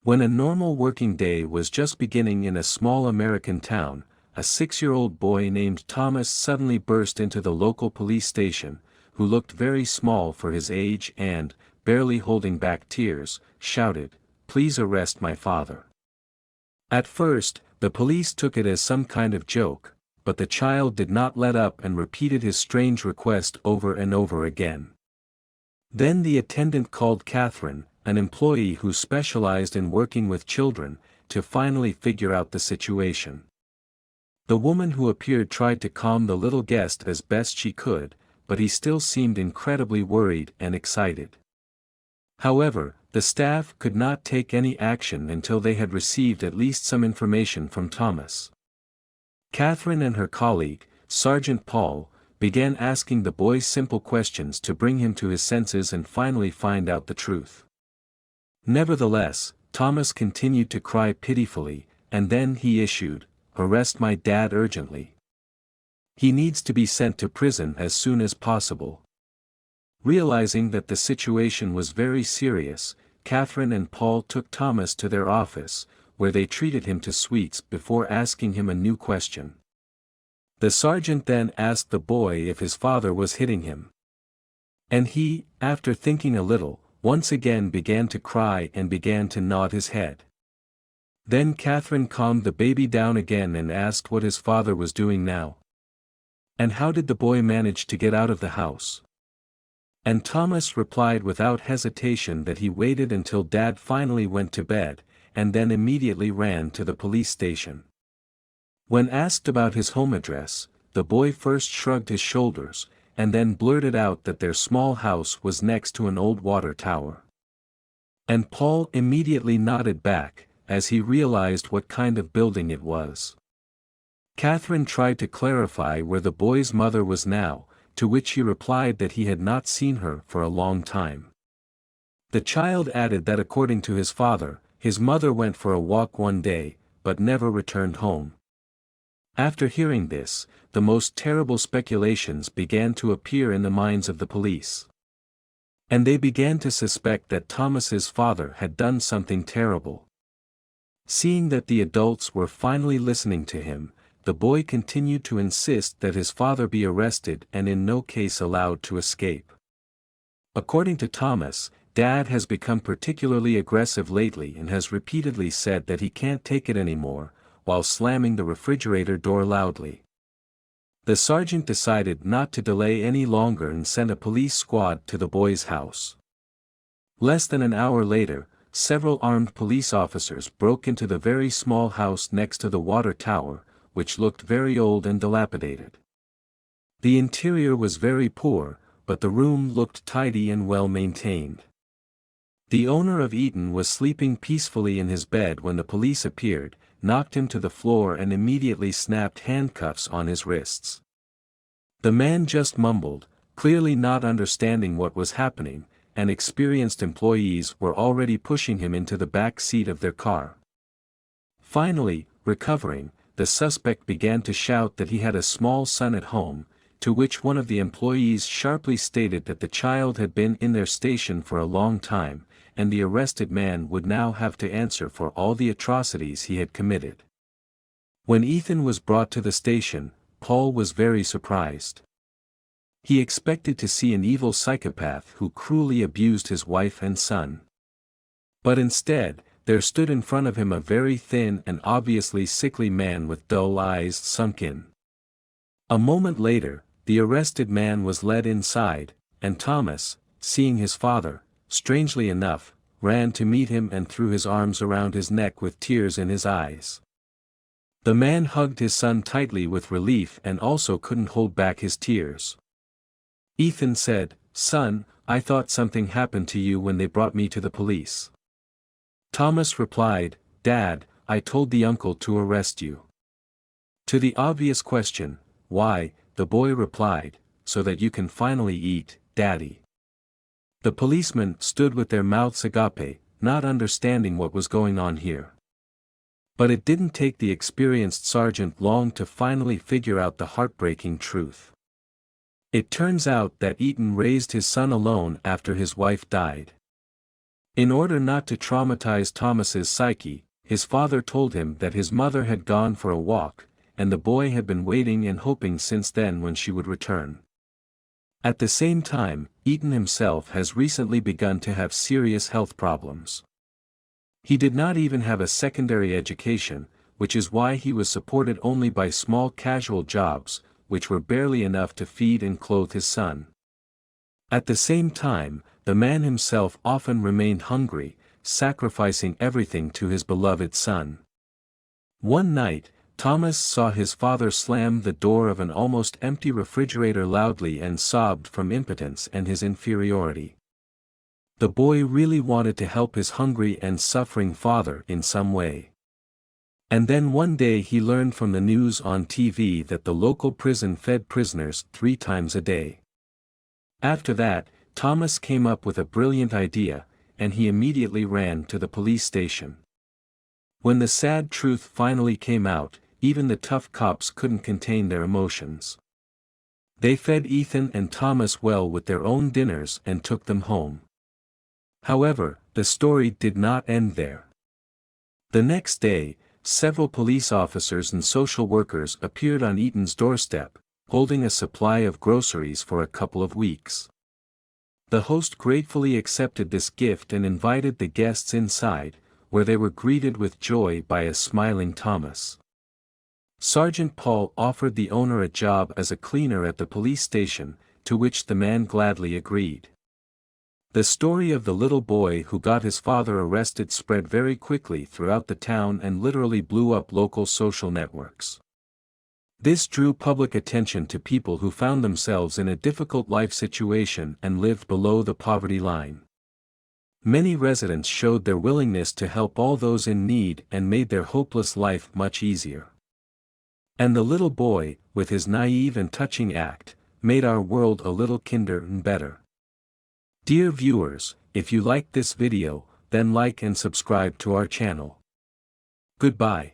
When a normal working day was just beginning in a small American town, a 6-year-old boy named Thomas suddenly burst into the local police station, who looked very small for his age and, barely holding back tears, shouted, "Please arrest my father." At first, the police took it as some kind of joke, but the child did not let up and repeated his strange request over and over again. Then the attendant called Catherine, an employee who specialized in working with children, to finally figure out the situation. The woman who appeared tried to calm the little guest as best she could, but he still seemed incredibly worried and excited. However, the staff could not take any action until they had received at least some information from Thomas. Catherine and her colleague, Sergeant Paul, began asking the boy simple questions to bring him to his senses and finally find out the truth. Nevertheless, Thomas continued to cry pitifully, and then he issued, "Arrest my dad urgently. He needs to be sent to prison as soon as possible." Realizing that the situation was very serious, Catherine and Paul took Thomas to their office, where they treated him to sweets before asking him a new question. The sergeant then asked the boy if his father was hitting him. And he, after thinking a little, once again began to cry and began to nod his head. Then Catherine calmed the baby down again and asked what his father was doing now. And how did the boy manage to get out of the house? And Thomas replied without hesitation that he waited until Dad finally went to bed, and then immediately ran to the police station. When asked about his home address, the boy first shrugged his shoulders, and then blurted out that their small house was next to an old water tower. And Paul immediately nodded back, as he realized what kind of building it was. Catherine tried to clarify where the boy's mother was now, to which he replied that he had not seen her for a long time. The child added that according to his father, his mother went for a walk one day, but never returned home. After hearing this, the most terrible speculations began to appear in the minds of the police. And they began to suspect that Thomas's father had done something terrible. Seeing that the adults were finally listening to him, the boy continued to insist that his father be arrested and in no case allowed to escape. According to Thomas, Dad has become particularly aggressive lately and has repeatedly said that he can't take it anymore, while slamming the refrigerator door loudly. The sergeant decided not to delay any longer and sent a police squad to the boy's house. Less than an hour later, several armed police officers broke into the very small house next to the water tower, which looked very old and dilapidated. The interior was very poor, but the room looked tidy and well maintained. The owner of Eaton was sleeping peacefully in his bed when the police appeared, knocked him to the floor and immediately snapped handcuffs on his wrists. The man just mumbled, clearly not understanding what was happening, and experienced employees were already pushing him into the back seat of their car. Finally, recovering, the suspect began to shout that he had a small son at home, to which one of the employees sharply stated that the child had been in their station for a long time, and the arrested man would now have to answer for all the atrocities he had committed. When Ethan was brought to the station, Paul was very surprised. He expected to see an evil psychopath who cruelly abused his wife and son. But instead, there stood in front of him a very thin and obviously sickly man with dull eyes sunk in. A moment later, the arrested man was led inside, and Thomas, seeing his father, strangely enough, ran to meet him and threw his arms around his neck with tears in his eyes. The man hugged his son tightly with relief and also couldn't hold back his tears. Ethan said, "Son, I thought something happened to you when they brought me to the police." Thomas replied, "Dad, I told the uncle to arrest you." To the obvious question, "Why?" the boy replied, "So that you can finally eat, Daddy." The policemen stood with their mouths agape, not understanding what was going on here. But it didn't take the experienced sergeant long to finally figure out the heartbreaking truth. It turns out that Eaton raised his son alone after his wife died. In order not to traumatize Thomas's psyche, his father told him that his mother had gone for a walk, and the boy had been waiting and hoping since then when she would return. At the same time, Ethan himself has recently begun to have serious health problems. He did not even have a secondary education, which is why he was supported only by small casual jobs, which were barely enough to feed and clothe his son. At the same time, the man himself often remained hungry, sacrificing everything to his beloved son. One night, Thomas saw his father slam the door of an almost empty refrigerator loudly and sobbed from impotence and his inferiority. The boy really wanted to help his hungry and suffering father in some way. And then one day he learned from the news on TV that the local prison fed prisoners 3 times a day. After that, Thomas came up with a brilliant idea, and he immediately ran to the police station. When the sad truth finally came out, even the tough cops couldn't contain their emotions. They fed Ethan and Thomas well with their own dinners and took them home. However, the story did not end there. The next day, several police officers and social workers appeared on Ethan's doorstep, holding a supply of groceries for a couple of weeks. The host gratefully accepted this gift and invited the guests inside, where they were greeted with joy by a smiling Thomas. Sergeant Paul offered the owner a job as a cleaner at the police station, to which the man gladly agreed. The story of the little boy who got his father arrested spread very quickly throughout the town and literally blew up local social networks. This drew public attention to people who found themselves in a difficult life situation and lived below the poverty line. Many residents showed their willingness to help all those in need and made their hopeless life much easier. And the little boy, with his naive and touching act, made our world a little kinder and better. Dear viewers, if you liked this video, then like and subscribe to our channel. Goodbye.